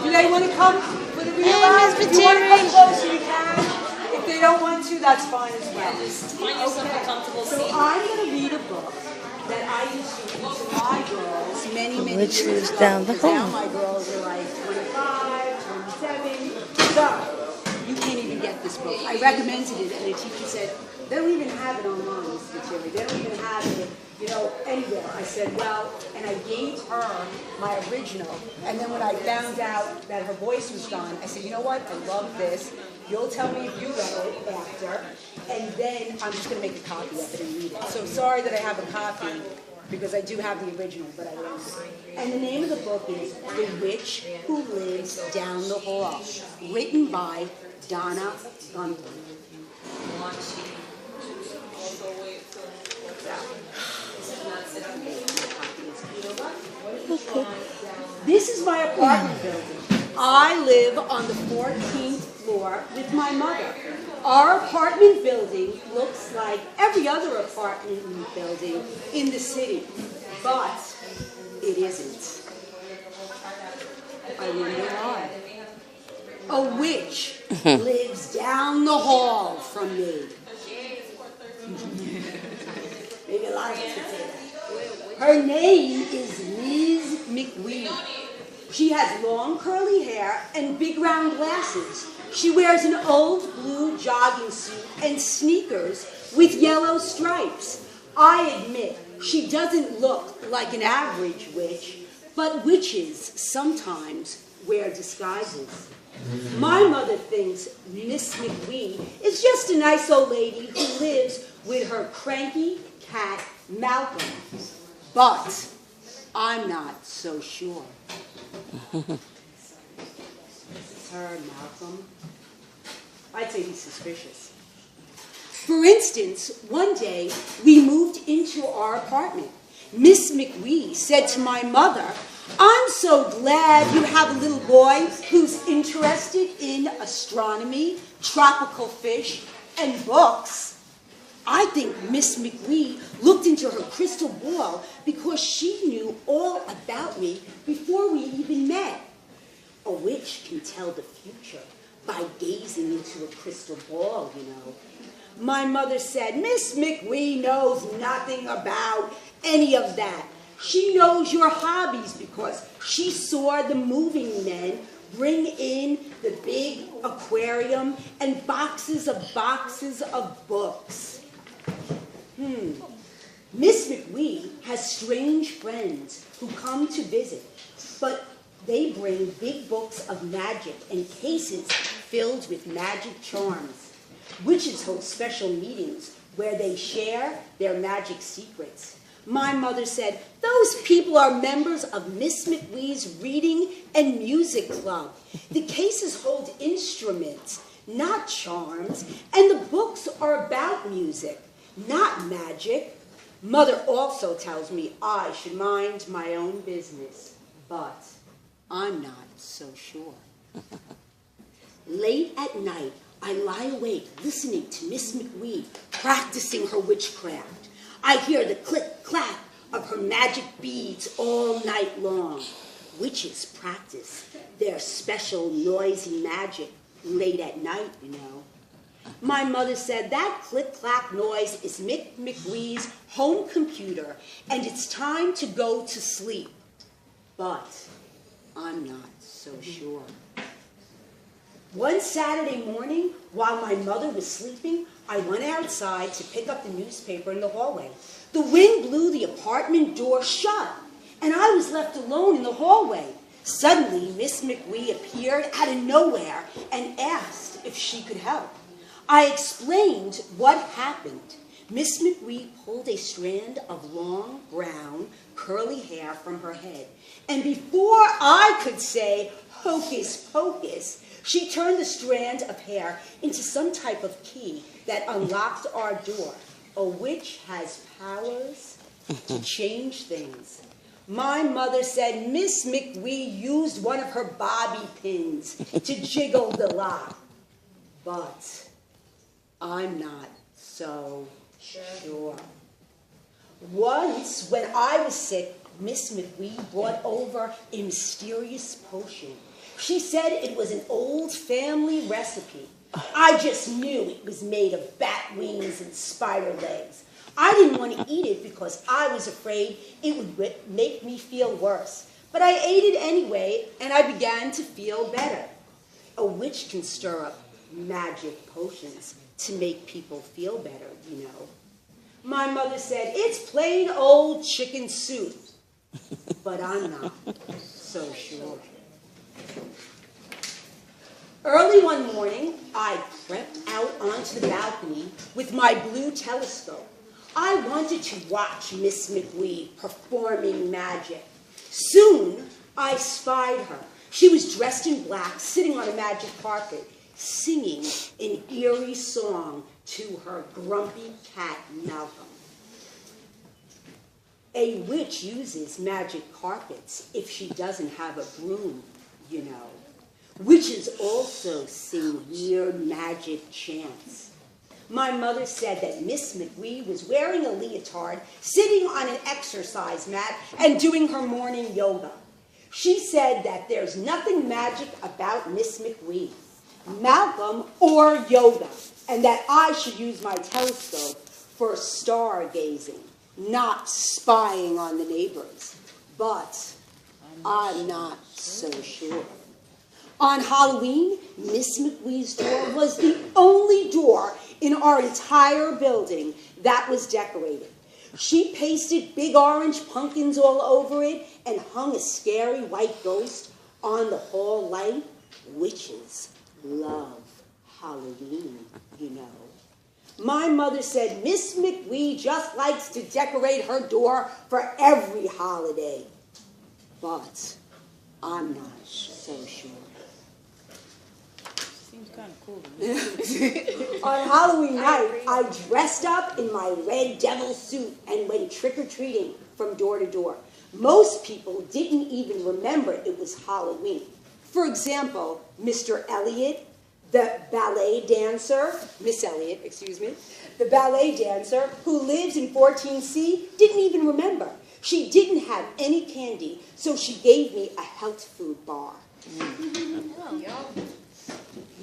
Do they want to come for the real Miss If you want to come Vetere. closer, you can. If they don't want to, that's fine as well. Just find yourself a comfortable So seat. I'm going to read a book that I used to read to my girls many Which years was ago. down the Because now hall. my girls are like 25, 27. So you can't even get this book. I recommended it, and the teacher said, they don't even have it online, Mr. Vetere. They don't even have it, anywhere. I said, well, and I gave her my original. And then when I found out that her voice was gone, I said, you know what? I love this. You'll tell me if you read it after, and then I'm just going to make a copy of it and read it. So sorry that I have a copy, because I do have the original, but I don't. And the name of the book is The Witch Who Lives Down the Hall, written by Donna Gunther. This is my apartment building. I live on the 14th floor with my mother. Our apartment building looks like every other apartment building in the city, but it isn't. I wonder why. A witch lives down the hall from me. Maybe a lot of us would say that. Her name is Ms. McWee. She has long curly hair and big round glasses. She wears an old blue jogging suit and sneakers with yellow stripes. I admit she doesn't look like an average witch, but witches sometimes wear disguises. My mother thinks Miss McWee is just a nice old lady who lives with her cranky cat, Malcolm. But I'm not so sure. Her, Malcolm. I'd say he's suspicious. For instance, one day we moved into our apartment. Miss McWee said to my mother, I'm so glad you have a little boy who's interested in astronomy, tropical fish, and books. I think Miss McWee looked into her crystal ball because she knew all about me before we even met. A witch can tell the future by gazing into a crystal ball, My mother said, Miss McWee knows nothing about any of that. She knows your hobbies because she saw the moving men bring in the big aquarium and boxes of books. Miss McWee has strange friends who come to visit, but they bring big books of magic and cases filled with magic charms. Witches hold special meetings where they share their magic secrets. My mother said, those people are members of Miss McWee's reading and music club. The cases hold instruments, not charms, and the books are about music, not magic. Mother also tells me I should mind my own business, but I'm not so sure. Late at night, I lie awake listening to Miss McWee practicing her witchcraft. I hear the click-clack of her magic beads all night long. Witches practice their special noisy magic late at night, My mother said that click-clack noise is Miss McWee's home computer, and it's time to go to sleep. But I'm not so sure. One Saturday morning, while my mother was sleeping, I went outside to pick up the newspaper in the hallway. The wind blew the apartment door shut, and I was left alone in the hallway. Suddenly, Miss McWee appeared out of nowhere and asked if she could help. I explained what happened. Miss McWee pulled a strand of long, brown, curly hair from her head, and before I could say, hocus pocus, she turned the strand of hair into some type of key that unlocked our door. A witch has powers to change things. My mother said Miss McWee used one of her bobby pins to jiggle the lock. But I'm not so sure. Once, when I was sick, Miss McWee brought over a mysterious potion. She said it was an old family recipe. I just knew it was made of bat wings and spider legs. I didn't want to eat it because I was afraid it would make me feel worse. But I ate it anyway, and I began to feel better. A witch can stir up magic potions to make people feel better, you know. My mother said, it's plain old chicken soup. But I'm not so sure. Early one morning, I crept out onto the balcony with my blue telescope. I wanted to watch Miss McWee performing magic. Soon, I spied her. She was dressed in black, sitting on a magic carpet, singing an eerie song to her grumpy cat, Malcolm. A witch uses magic carpets if she doesn't have a broom, you know. Witches also sing weird magic chants. My mother said that Miss McWee was wearing a leotard, sitting on an exercise mat, and doing her morning yoga. She said that there's nothing magic about Miss McWee, Malcolm, or yoga, and that I should use my telescope for stargazing, not spying on the neighbors. But I'm not so sure. On Halloween, Miss McWee's door was the only door in our entire building that was decorated. She pasted big orange pumpkins all over it and hung a scary white ghost on the hall light. Witches love Halloween, you know. My mother said Miss McWee just likes to decorate her door for every holiday. But I'm not so sure. Seems kind of cool to me. On Halloween night, I dressed up in my red devil suit and went trick-or-treating from door to door. Most people didn't even remember it was Halloween. For example, Mr. Elliot, the ballet dancer, Miss Elliot, excuse me, the ballet dancer who lives in 14C didn't even remember. She didn't have any candy, so she gave me a health food bar.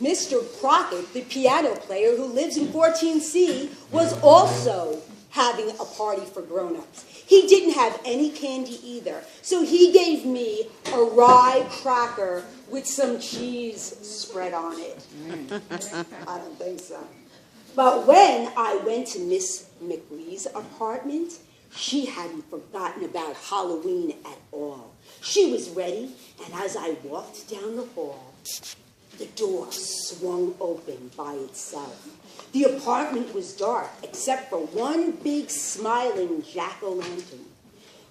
Mr. Crockett, the piano player who lives in 14C, was also having a party for grown-ups. He didn't have any candy either, so he gave me a rye cracker with some cheese spread on it. I don't think so. But when I went to Miss McWee's apartment, she hadn't forgotten about Halloween at all. She was ready, and as I walked down the hall, the door swung open by itself. The apartment was dark, except for one big smiling jack-o'-lantern.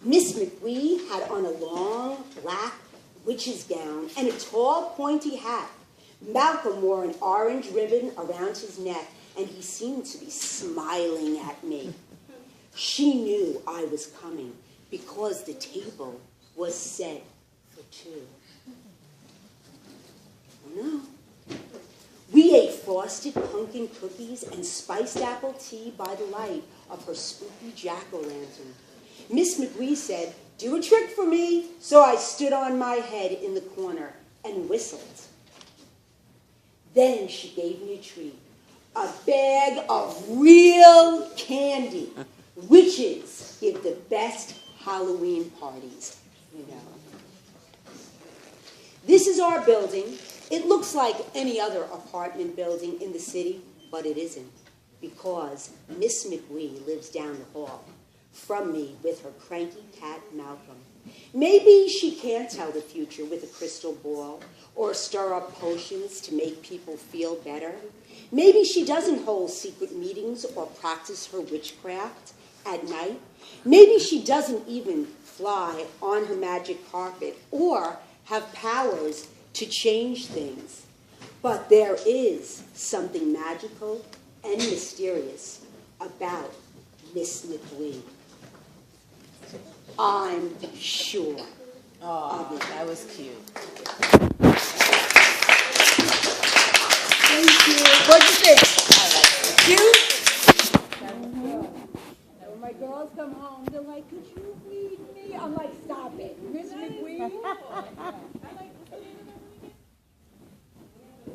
Miss McWee had on a long black witch's gown and a tall pointy hat. Malcolm wore an orange ribbon around his neck, and he seemed to be smiling at me. She knew I was coming because the table was set for two. No. We ate frosted pumpkin cookies and spiced apple tea by the light of her spooky jack-o'-lantern. Miss McWee said, "Do a trick for me," so I stood on my head in the corner and whistled. Then she gave me a treat, a bag of real candy. Witches give the best Halloween parties, you know. This is our building. It looks like any other apartment building in the city, but it isn't, because Miss McWee lives down the hall from me with her cranky cat, Malcolm. Maybe she can't tell the future with a crystal ball or stir up potions to make people feel better. Maybe she doesn't hold secret meetings or practice her witchcraft at night. Maybe she doesn't even fly on her magic carpet or have powers to change things. But there is something magical and mysterious about Miss McWee. I'm sure. Oh, that was cute. Thank you. What'd you think? Cute? When my girls come home, they're like, "Could you read me?" I'm I'm like, stop it. Miss McWee.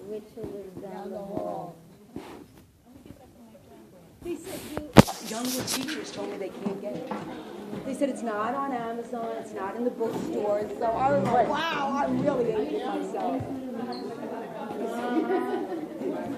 Which was down the hall. They said younger teachers told me they can't get it. They said it's not on Amazon, it's not in the bookstores. So I was like, wow, I'm really angry at myself.